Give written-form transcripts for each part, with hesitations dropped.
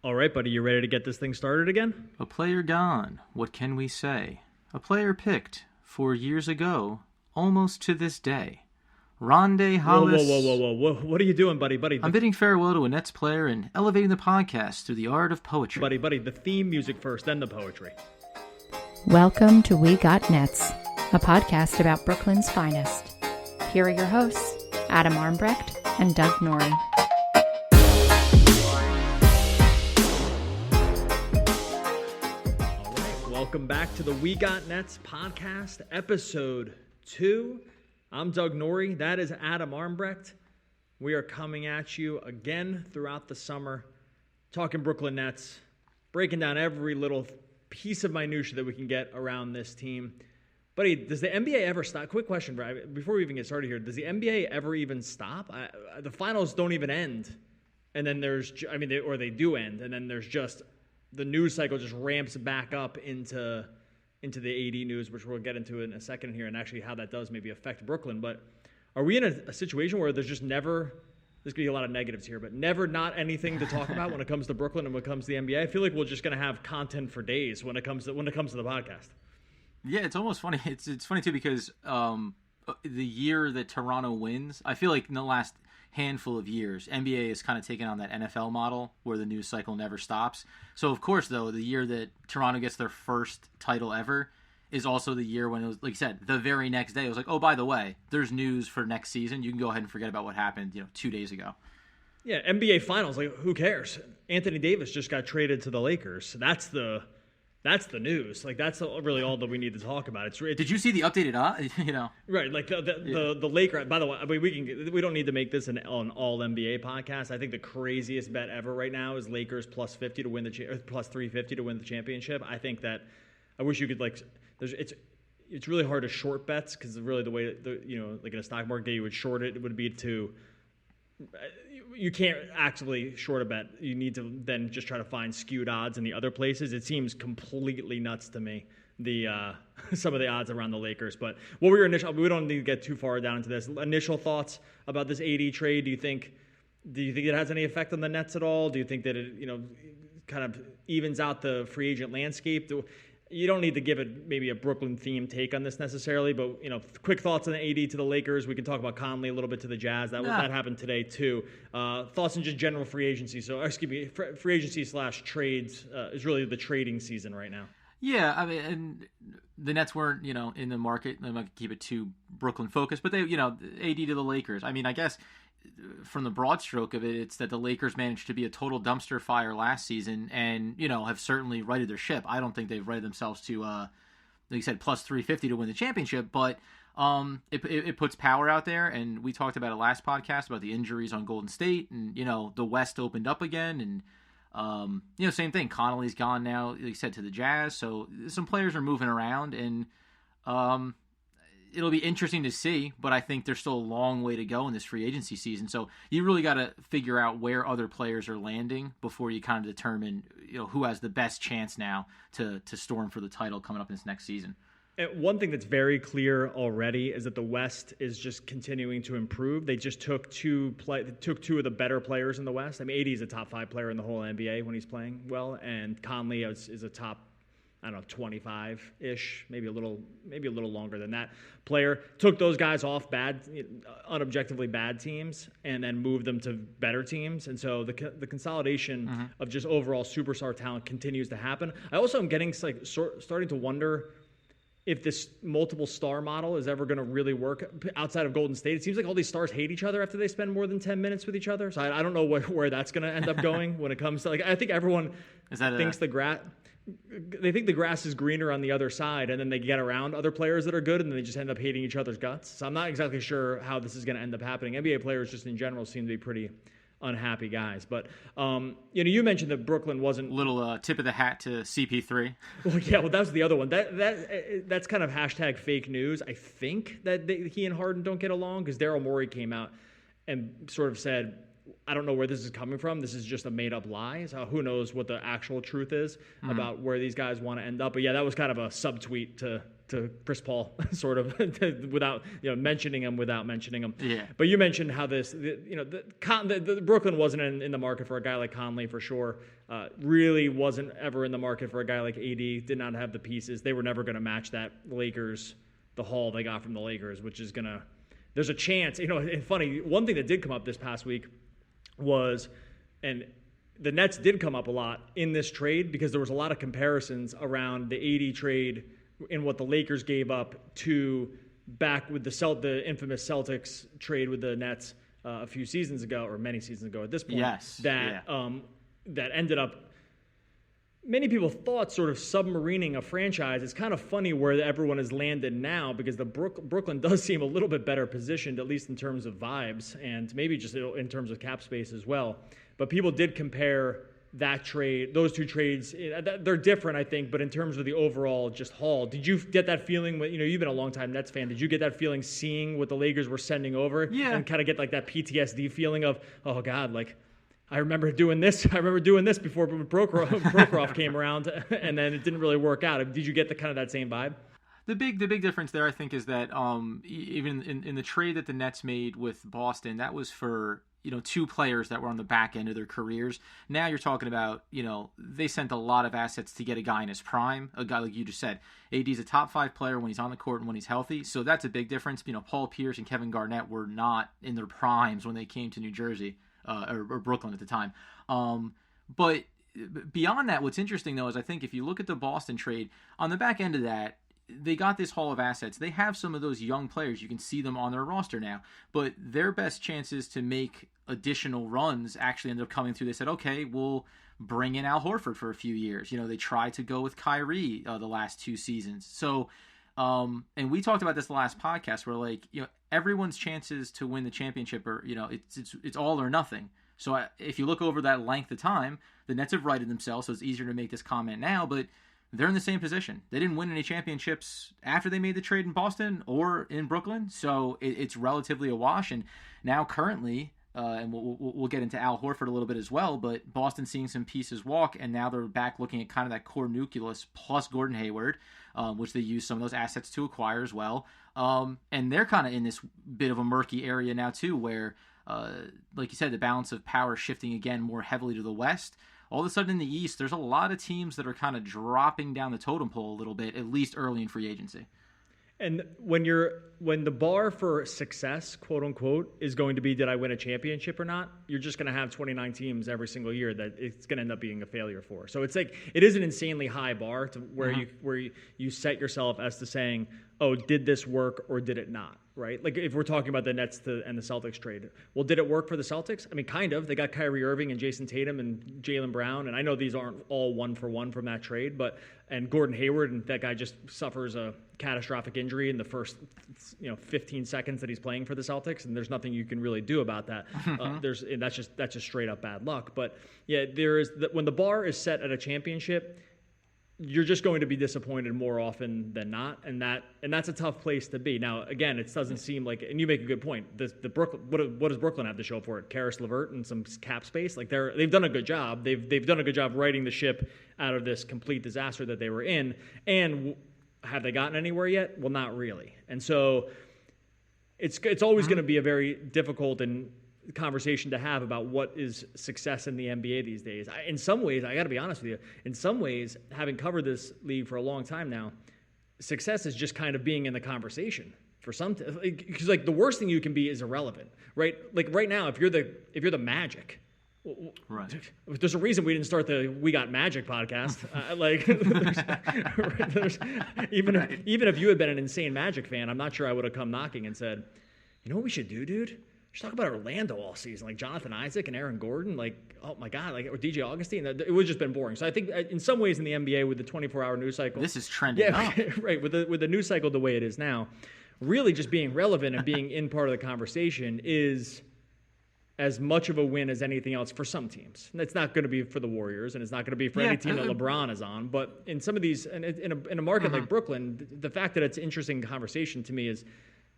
All right, buddy, you ready to get this thing started again? A player gone, what can we say? A player picked 4 years ago, almost to this day. Rondae Hollis. Whoa. What are you doing, buddy? I'm bidding farewell to a Nets player and elevating the podcast through the art of poetry. Buddy, the theme music first, then the poetry. Welcome to We Got Nets, a podcast about Brooklyn's finest. Here are your hosts, Adam Armbrecht and Doug Norrie. Welcome back to the We Got Nets podcast, episode 2. I'm Doug Norrie. That is Adam Armbrecht. We are coming at you again throughout the summer, talking Brooklyn Nets, breaking down every little piece of minutia that we can get around this team. Buddy, does the NBA ever stop? Quick question, before we even get started here. Does the NBA ever even stop? The finals don't even end. And then they do end, and then there's just the news cycle just ramps back up into the AD news, which we'll get into in a second here, and actually how that does maybe affect Brooklyn. But are we in a situation where there's just never, there's going to be a lot of negatives here, but never not anything to talk about when it comes to Brooklyn and when it comes to the NBA? I feel like we're just going to have content for days when it comes to the podcast. Yeah, it's almost funny. It's funny too because the year that Toronto wins, I feel like in the last handful of years, NBA has kind of taken on that NFL model where the news cycle never stops. So, of course, though, the year that Toronto gets their first title ever is also the year when it was, like you said, the very next day, it was like, oh, by the way, there's news for next season. You can go ahead and forget about what happened, 2 days ago. Yeah, NBA Finals, like, who cares? Anthony Davis just got traded to the Lakers. That's the news. Like, that's really all that we need to talk about. It's Did you see the updated Right, like the Lakers. By the way, we don't need to make this an all NBA podcast. I think the craziest bet ever right now is Lakers plus 50 to win plus 350 to win the championship. I think that I wish you could it's really hard to short bets because really the way like in a stock market you would short it would be to. You can't actually short a bet. You need to then just try to find skewed odds in the other places. It seems completely nuts to me, some of the odds around the Lakers. But what were your initial? We don't need to get too far down into this. Initial thoughts about this AD trade? Do you think it has any effect on the Nets at all? Do you think that it kind of evens out the free agent landscape? You don't need to give it maybe a Brooklyn-themed take on this necessarily, but quick thoughts on the AD to the Lakers. We can talk about Conley a little bit to the Jazz. That happened today too. Thoughts on just general free agency. So, free agency / trades is really the trading season right now. Yeah, I mean, and the Nets weren't in the market. I'm not gonna keep it too Brooklyn focused, but they AD to the Lakers. I mean, I guess from the broad stroke of it, it's that the Lakers managed to be a total dumpster fire last season and, have certainly righted their ship. I don't think they've righted themselves to, like you said, plus 350 to win the championship, but it puts power out there. And we talked about it last podcast about the injuries on Golden State and, the West opened up again. And, same thing. Conley's gone now, like you said, to the Jazz. So some players are moving around and, it'll be interesting to see, but I think there's still a long way to go in this free agency season. So you really got to figure out where other players are landing before you kind of determine, who has the best chance now to storm for the title coming up in this next season. And one thing that's very clear already is that the West is just continuing to improve. They just took two of the better players in the West. I mean, AD is a top 5 player in the whole NBA when he's playing well, and Conley is a top 25-ish, maybe a little longer than that player. Took those guys off unobjectively bad teams and then moved them to better teams. And so the consolidation of just overall superstar talent continues to happen. I also am getting starting to wonder if this multiple star model is ever going to really work outside of Golden State. It seems like all these stars hate each other after they spend more than 10 minutes with each other. So I don't know where that's going to end up going when it comes to I think everyone thinks they think the grass is greener on the other side, and then they get around other players that are good, and then they just end up hating each other's guts. So I'm not exactly sure how this is going to end up happening. NBA players just in general seem to be pretty unhappy guys. But, you mentioned that Brooklyn wasn't... Little tip of the hat to CP3. Well, yeah, that was the other one. That's kind of hashtag fake news. I think that he and Harden don't get along because Daryl Morey came out and sort of said, I don't know where this is coming from. This is just a made-up lie. So who knows what the actual truth is about where these guys want to end up. But yeah, that was kind of a subtweet to Chris Paul, sort of, without mentioning him without mentioning him. Yeah. But you mentioned how the Brooklyn wasn't in the market for a guy like Conley for sure. Really wasn't ever in the market for a guy like AD. Did not have the pieces. They were never going to match that the haul they got from the Lakers, which is gonna. There's a chance. It's funny. One thing that did come up this past week was, and the Nets did come up a lot in this trade because there was a lot of comparisons around the AD trade in what the Lakers gave up to back with the infamous Celtics trade with the Nets a few seasons ago, or many seasons ago at this point. Yes. That ended up, many people thought, sort of submarining a franchise. It's kind of funny where everyone has landed now, because the Brooklyn does seem a little bit better positioned, at least in terms of vibes and maybe just in terms of cap space as well. But people did compare that trade, those two trades. They're different, I think, but in terms of the overall just haul, did you get that feeling when, you've been a long-time Nets fan, did you get that feeling seeing what the Lakers were sending over? Yeah. And kind of get like that PTSD feeling of, oh God, like, I remember doing this before Prokhorov came around, and then it didn't really work out. Did you get that same vibe? The big difference there, I think, is that even in the trade that the Nets made with Boston, that was for two players that were on the back end of their careers. Now you're talking about they sent a lot of assets to get a guy in his prime, a guy like you just said. AD's a top 5 player when he's on the court and when he's healthy, so that's a big difference. Paul Pierce and Kevin Garnett were not in their primes when they came to New Jersey. Or Brooklyn at the time. But beyond that, what's interesting, though, is I think if you look at the Boston trade, on the back end of that, they got this haul of assets. They have some of those young players. You can see them on their roster now. But their best chances to make additional runs actually ended up coming through. They said, okay, we'll bring in Al Horford for a few years. They tried to go with Kyrie the last 2 seasons. So, and we talked about this the last podcast where, everyone's chances to win the championship are, it's all or nothing. So if you look over that length of time, the Nets have righted themselves, so it's easier to make this comment now, but they're in the same position. They didn't win any championships after they made the trade in Boston or in Brooklyn, so it's relatively a wash. And now currently, and we'll get into Al Horford a little bit as well, but Boston seeing some pieces walk, and now they're back looking at kind of that core nucleus plus Gordon Hayward, which they used some of those assets to acquire as well. And they're kind of in this bit of a murky area now too, where, like you said, the balance of power shifting again more heavily to the West. All of a sudden in the East, there's a lot of teams that are kind of dropping down the totem pole a little bit, at least early in free agency. And when the bar for success, quote unquote, is going to be, did I win a championship or not? You're just going to have 29 teams every single year that it's going to end up being a failure for. So it's like, it is an insanely high bar to where you set yourself as to saying, oh, did this work or did it not? Right? Like if we're talking about the Nets and the Celtics trade, well, did it work for the Celtics? I mean, kind of. They got Kyrie Irving and Jason Tatum and Jaylen Brown, and I know these aren't all 1-for-1 from that trade, and Gordon Hayward, and that guy just suffers a catastrophic injury in the first 15 seconds that he's playing for the Celtics, and there's nothing you can really do about that. That's just straight up bad luck. But yeah, when the bar is set at a championship, you're just going to be disappointed more often than not, and that's a tough place to be. Now, again, it doesn't seem like, and you make a good point. The Brooklyn, what does Brooklyn have to show for it? Karis LeVert and some cap space. Like they've done a good job. They've done a good job righting the ship out of this complete disaster that they were in. And have they gotten anywhere yet? Well, not really. And so it's always going to be a very difficult conversation to have about what is success in the NBA these days. In some ways, I got to be honest with you, in some ways, having covered this league for a long time now, success is just kind of being in the conversation for some, because like the worst thing you can be is irrelevant, right? Like right now, if you're the Magic, right? There's a reason we didn't start the We Got Magic podcast. Even if you had been an insane Magic fan, I'm not sure I would have come knocking and said, you know what we should do, dude? We should talk about Orlando all season, like Jonathan Isaac and Aaron Gordon, like, oh my God, like, or DJ Augustine. It would have just been boring. So I think in some ways in the NBA with the 24-hour news cycle, this is trending up. Right, with the news cycle the way it is now, really just being relevant and being in part of the conversation is as much of a win as anything else for some teams. And it's not going to be for the Warriors, and it's not going to be for any team that LeBron is on. But in some of these, in a market like Brooklyn, the fact that it's interesting conversation to me is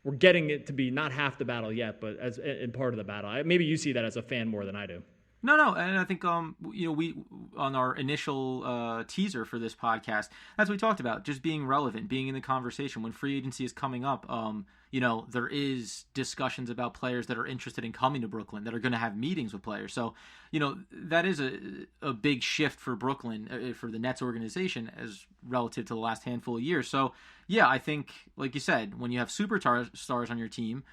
we're getting it to be not half the battle yet, but as in part of the battle. Maybe you see that as a fan more than I do. No, and I think we on our initial teaser for this podcast, that's what we talked about, just being relevant, being in the conversation when free agency is coming up. There is discussions about players that are interested in coming to Brooklyn, that are going to have meetings with players. So, that is a big shift for Brooklyn, for the Nets organization, as relative to the last handful of years. So, yeah, I think, like you said, when you have superstars on your team,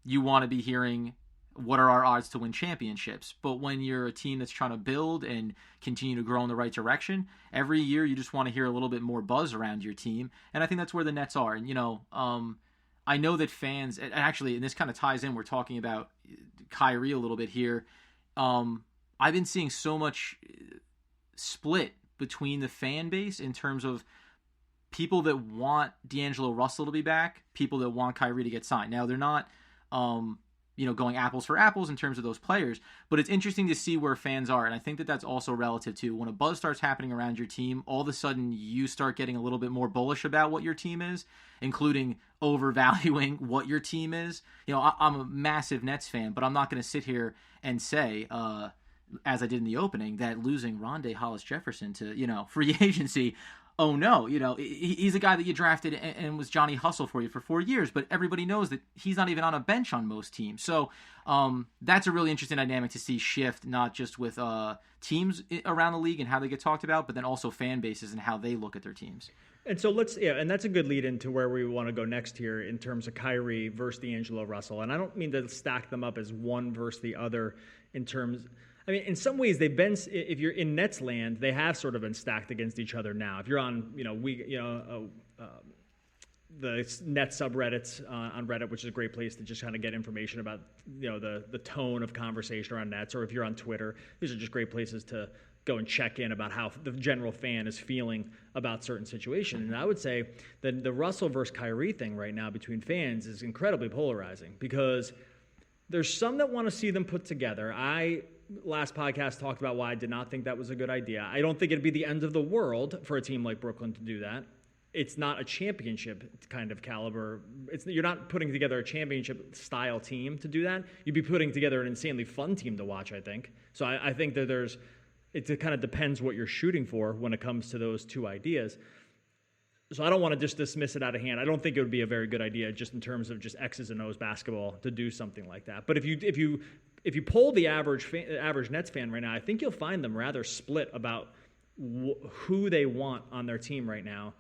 you want to be hearing, what are our odds to win championships? But when you're a team that's trying to build and continue to grow in the right direction, every year you just want to hear a little bit more buzz around your team. And I think that's where the Nets are. And, I know that fans, and actually, and this kind of ties in, we're talking about Kyrie a little bit here. I've been seeing so much split between the fan base in terms of people that want D'Angelo Russell to be back, people that want Kyrie to get signed. Now, they're not, going apples for apples in terms of those players, but it's interesting to see where fans are. And I think that that's also relative to when a buzz starts happening around your team, all of a sudden you start getting a little bit more bullish about what your team is, including overvaluing what your team is. I'm a massive Nets fan, but I'm not going to sit here and say, as I did in the opening, that losing Rondae Hollis-Jefferson to, free agency, oh no, he's a guy that you drafted and was Johnny Hustle for you for 4 years, but everybody knows that he's not even on a bench on most teams. So that's a really interesting dynamic to see shift, not just with teams around the league and how they get talked about, but then also fan bases and how they look at their teams. And so and that's a good lead into where we want to go next here in terms of Kyrie versus D'Angelo Russell. And I don't mean to stack them up as one versus the other in terms. I mean, in some ways, they've been. If you're in Nets land, they have sort of been stacked against each other now. If you're on, the Nets subreddits on Reddit, which is a great place to just kind of get information about, the tone of conversation around Nets, or if you're on Twitter, these are just great places to go and check in about how the general fan is feeling about certain situations. And I would say that the Russell versus Kyrie thing right now between fans is incredibly polarizing, because there's some that want to see them put together. Last podcast talked about why I did not think that was a good idea. I don't think it'd be the end of the world for a team like Brooklyn to do that. It's not a championship kind of caliber. You're not putting together a championship style team to do that. You'd be putting together an insanely fun team to watch, I think. So I think that it kind of depends what you're shooting for when it comes to those two ideas. So I don't want to just dismiss it out of hand. I don't think it would be a very good idea just in terms of just X's and O's basketball to do something like that. But if you poll the average Nets fan right now, I think you'll find them rather split about who they want on their team right now.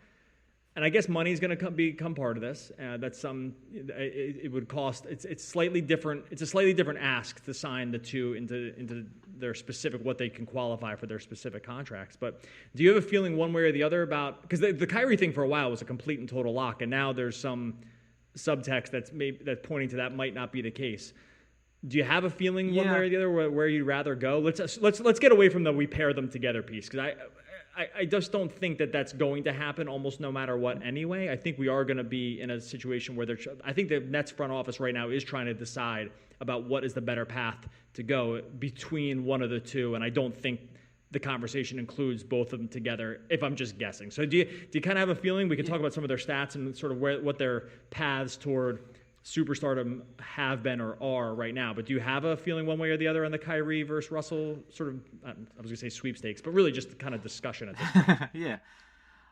And I guess money is going to become part of this. It would cost. It's slightly different. It's a slightly different ask to sign the two into their specific, what they can qualify for their specific contracts. But do you have a feeling one way or the other about, because the Kyrie thing for a while was a complete and total lock, and now there's some subtext that's pointing to that might not be the case. Do you have a feeling one way or the other where you'd rather go? Let's get away from the we pair them together piece, because I just don't think that that's going to happen almost no matter what anyway. I think we are going to be in a situation where I think the Nets front office right now is trying to decide about what is the better path to go between one of the two, and I don't think the conversation includes both of them together, if I'm just guessing. So do you kind of have a feeling? We can talk about some of their stats and sort of what their paths toward superstardom have been or are right now, but do you have a feeling one way or the other on the Kyrie versus Russell sort of, I was going to say sweepstakes, but really just kind of discussion at this point? Yeah.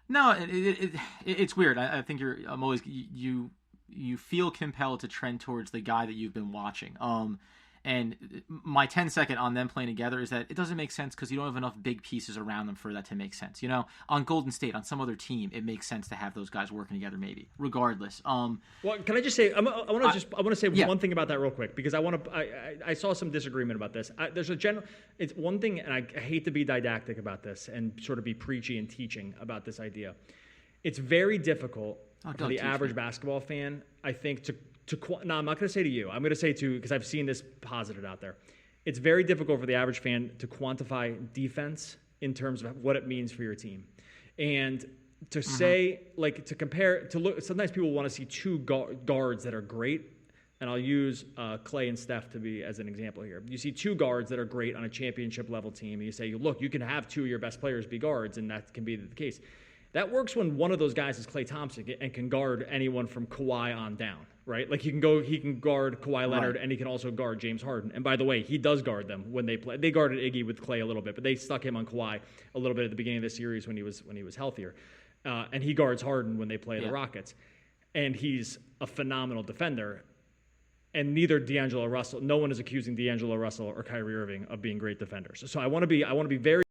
No, it's weird. I think I'm always, you feel compelled to trend towards the guy that you've been watching. And my 10-second on them playing together is that it doesn't make sense because you don't have enough big pieces around them for that to make sense. On Golden State, on some other team, it makes sense to have those guys working together. Maybe, regardless. Well, can I just say I want to say one thing about that real quick, because I saw some disagreement about this. It's one thing, and I hate to be didactic about this and sort of be preachy and teaching about this idea. It's very difficult for the average basketball fan, I think, no, I'm not going to say to you. I'm going to say because I've seen this posited out there. It's very difficult for the average fan to quantify defense in terms of what it means for your team. And to say, to compare, to look, sometimes people want to see two guards that are great. And I'll use Clay and Steph to be as an example here. You see two guards that are great on a championship level team. And you say, look, you can have two of your best players be guards, and that can be the case. That works when one of those guys is Klay Thompson and can guard anyone from Kawhi on down, right? Like he can guard Kawhi Leonard, and he can also guard James Harden. And by the way, he does guard them when they play. They guarded Iggy with Clay a little bit, but they stuck him on Kawhi a little bit at the beginning of the series when he was healthier. And he guards Harden when they play the Rockets. And he's a phenomenal defender. And neither D'Angelo Russell, no one is accusing D'Angelo Russell or Kyrie Irving of being great defenders. So I want to be very